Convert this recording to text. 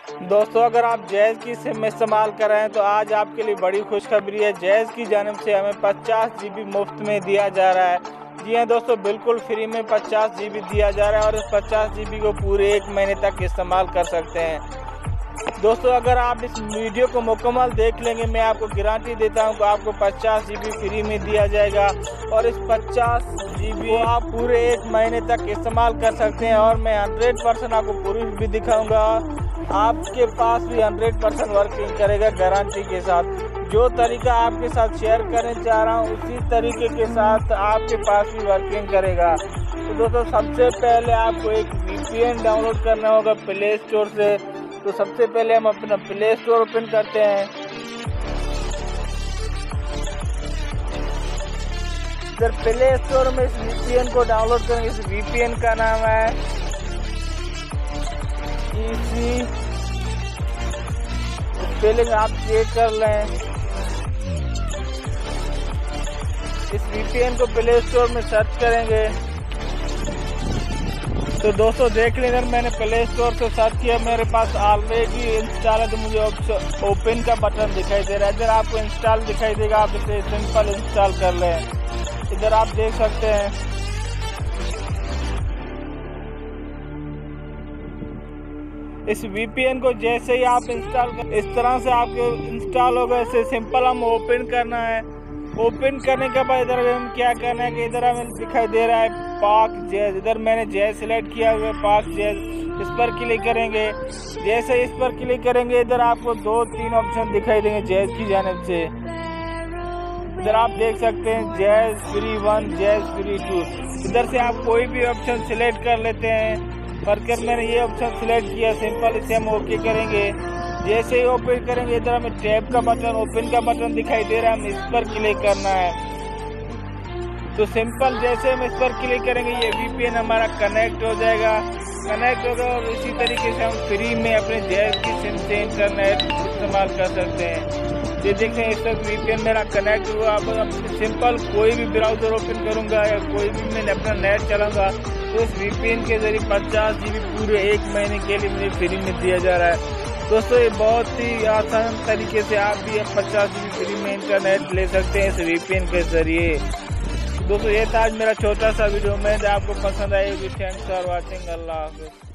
दोस्तों, अगर आप जैज़ की सिम इस्तेमाल कर रहे हैं तो आज आपके लिए बड़ी खुशखबरी है। जैज़ की जानिब से हमें 50 GB मुफ्त में दिया जा रहा है। जी हाँ दोस्तों, बिल्कुल फ्री में 50 GB दिया जा रहा है और इस 50 GB को पूरे 1 महीने तक इस्तेमाल कर सकते हैं। दोस्तों, अगर आप इस वीडियो को मुकम्मल देख लेंगे, मैं आपको गारंटी देता हूं कि आपको 50 GB फ्री में दिया जाएगा और इस 50 GB को आप पूरे 1 महीने तक इस्तेमाल कर सकते हैं। और मैं 100% आपको प्रूफ भी दिखाऊंगा, आपके पास भी 100% वर्किंग करेगा गारंटी के साथ। जो तरीका आपके साथ शेयर करने चाह रहा हूँ उसी तरीके के साथ आपके पास भी वर्किंग करेगा। तो दोस्तों, सबसे पहले आपको एक VPN डाउनलोड करना होगा प्ले स्टोर से। तो सबसे पहले हम अपना प्ले स्टोर ओपन करते हैं। इधर प्ले स्टोर में इस VPN को डाउनलोड करेंगे। इस VPN का नाम है इसी स्पेलिंग आप चेक कर लें। इस VPN को प्ले स्टोर में सर्च करेंगे तो दोस्तों देख लें, अगर मैंने प्ले स्टोर से सर्च किया मेरे पास ऑलरेडी इंस्टॉल है तो मुझे ओपन का बटन दिखाई दे रहा है। इधर आपको इंस्टॉल दिखाई देगा, आप इसे सिंपल इंस्टॉल कर लें। इधर आप देख सकते हैं इस VPN को जैसे ही आप इंस्टॉल कर, इस तरह से आपके इंस्टॉल होगा। इसे सिंपल हम ओपन करना है। ओपन करने के बाद इधर हम क्या करना है कि इधर हमें दिखाई दे रहा है पाक जैज़। इधर मैंने जैज़ सिलेक्ट किया हुआ है, पाक जैज़। इस पर क्लिक करेंगे। जैसे इस पर क्लिक करेंगे इधर आपको 2-3 ऑप्शन दिखाई देंगे जैज़ की जानिब से। इधर आप देख सकते हैं जैज़ फ्री 1, जैज़ फ्री 2। इधर से आप कोई भी ऑप्शन सिलेक्ट कर लेते हैं। पर मैंने ये ऑप्शन सिलेक्ट किया, सिंपल इसे हम ओके करेंगे। जैसे ही ओपन करेंगे इधर हमें टैब का बटन, ओपन का बटन दिखाई दे रहा है, हमें इस पर क्लिक करना है। तो सिंपल जैसे हम इस पर क्लिक करेंगे ये VPN हमारा कनेक्ट हो जाएगा। कनेक्ट होगा और इसी तरीके से हम फ्री में अपने जैज़ की सिम से इंटरनेट इस्तेमाल कर सकते हैं। ये देखें, इस वक्त VPN मेरा कनेक्ट हुआ। अब सिंपल कोई भी ब्राउज़र ओपन करूंगा या कोई भी मैं अपना नेट चलाऊंगा तो इस VPN के जरिए 50 GB पूरे 1 महीने के लिए मुझे फ्री में दिया जा रहा है। दोस्तों, ये बहुत ही आसान तरीके से आप भी 50 GB फ्री में इंटरनेट ले सकते हैं इस VPN के जरिए। दोस्तों, ये था आज मेरा छोटा सा वीडियो। मैं आपको पसंद आएगी। Thanks for watching. अल्लाह हाफ़िज़।